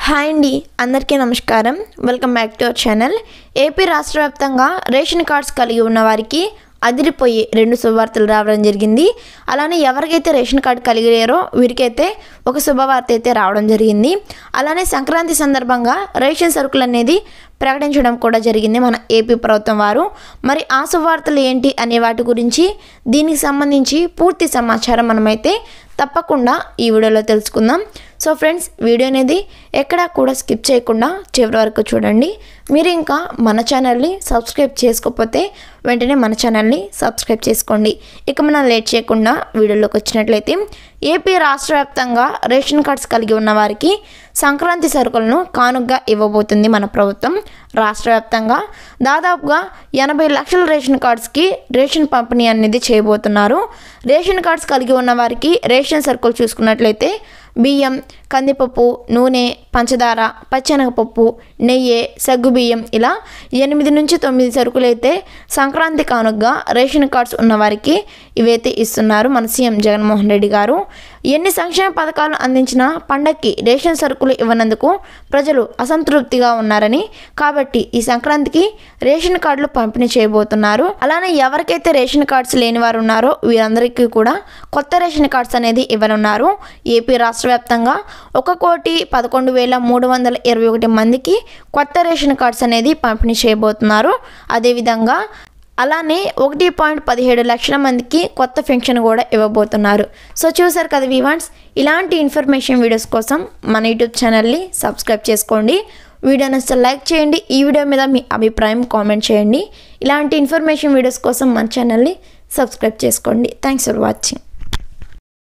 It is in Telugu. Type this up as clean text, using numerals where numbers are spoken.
హాయ్ అండి, అందరికీ నమస్కారం. Welcome back to our channel. AP రాష్ట్ర వ్యాప్తంగా రేషన్ కార్డ్స్ కలిగి ఉన్న వారికి అదిరిపోయి 2 శుభవార్తలు రావడం జరిగింది. అలానే ఎవరికైతే రేషన్ కార్డు కలిగి లేరో వీరికైతే ఒక శుభవార్త అయితే రావడం జరిగింది. అలానే సంక్రాంతి సందర్భంగా రేషన్ సరుకులు అనేది ప్రకటించడం కూడా జరిగింది మన ఏపీ ప్రభుత్వం వారు. మరి ఆ శుభవార్తలు ఏంటి అనే వాటి గురించి దీనికి సంబంధించి పూర్తి సమాచారం మనమైతే తప్పకుండా ఈ వీడియోలో తెలుసుకుందాం. సో ఫ్రెండ్స్, వీడియో అనేది ఎక్కడా కూడా స్కిప్ చేయకుండా చివరి వరకు చూడండి. మీరు ఇంకా మన ఛానల్ని సబ్స్క్రైబ్ చేసుకోకపోతే వెంటనే మన ఛానల్ని సబ్స్క్రైబ్ చేసుకోండి. ఇక మనం లేట్ చేయకుండా వీడియోలోకి వచ్చినట్లయితే, ఏపీ రాష్ట్ర వ్యాప్తంగా రేషన్ కార్డ్స్ కలిగి ఉన్న వారికి సంక్రాంతి సరుకులను కానుగ్గా ఇవ్వబోతుంది మన ప్రభుత్వం. రాష్ట్ర వ్యాప్తంగా దాదాపుగా 80 లక్షల రేషన్ కార్డ్స్కి రేషన్ పంపిణీ అనేది చేయబోతున్నారు. రేషన్ కార్డ్స్ కలిగి ఉన్న వారికి రేషన్ సరుకులు చూసుకున్నట్లయితే బియ్యం, కందిపప్పు, నూనె, పంచదార, పచ్చెనగపప్పు, నెయ్యి, సగ్గుబియ్యం ఇలా 8 నుంచి 9 సరుకులు అయితే సంక్రాంతి కానుగ్గా రేషన్ కార్డ్స్ ఉన్నవారికి ఇవైతే ఇస్తున్నారు మన సీఎం జగన్మోహన్ రెడ్డి గారు. ఎన్ని సంక్షేమ పథకాలు అందించినా పండక్కి రేషన్ సరుకులు ఇవ్వనందుకు ప్రజలు అసంతృప్తిగా ఉన్నారని, కాబట్టి ఈ సంక్రాంతికి రేషన్ కార్డులు పంపిణీ చేయబోతున్నారు. అలానే ఎవరికైతే రేషన్ కార్డ్స్ లేని వారు ఉన్నారో వీరందరికీ కూడా కొత్త రేషన్ కార్డ్స్ అనేది ఇవ్వనున్నారు. ఏపీ రాష్ట్ర వ్యాప్తంగా 1,11,321 మందికి కొత్త రేషన్ కార్డ్స్ అనేది పంపిణీ చేయబోతున్నారు. అదేవిధంగా అలానే 1.17 లక్షల మందికి కొత్త పెన్షన్ కూడా ఇవ్వబోతున్నారు. సో చూసారు కదా వ్యూవర్స్, ఇలాంటి ఇన్ఫర్మేషన్ వీడియోస్ కోసం మన యూట్యూబ్ ఛానల్ని సబ్స్క్రైబ్ చేసుకోండి. వీడియో నచ్చితే లైక్ చేయండి. ఈ వీడియో మీద మీ అభిప్రాయం కామెంట్ చేయండి. ఇలాంటి ఇన్ఫర్మేషన్ వీడియోస్ కోసం మన ఛానల్ని సబ్స్క్రైబ్ చేసుకోండి. Thanks for watching.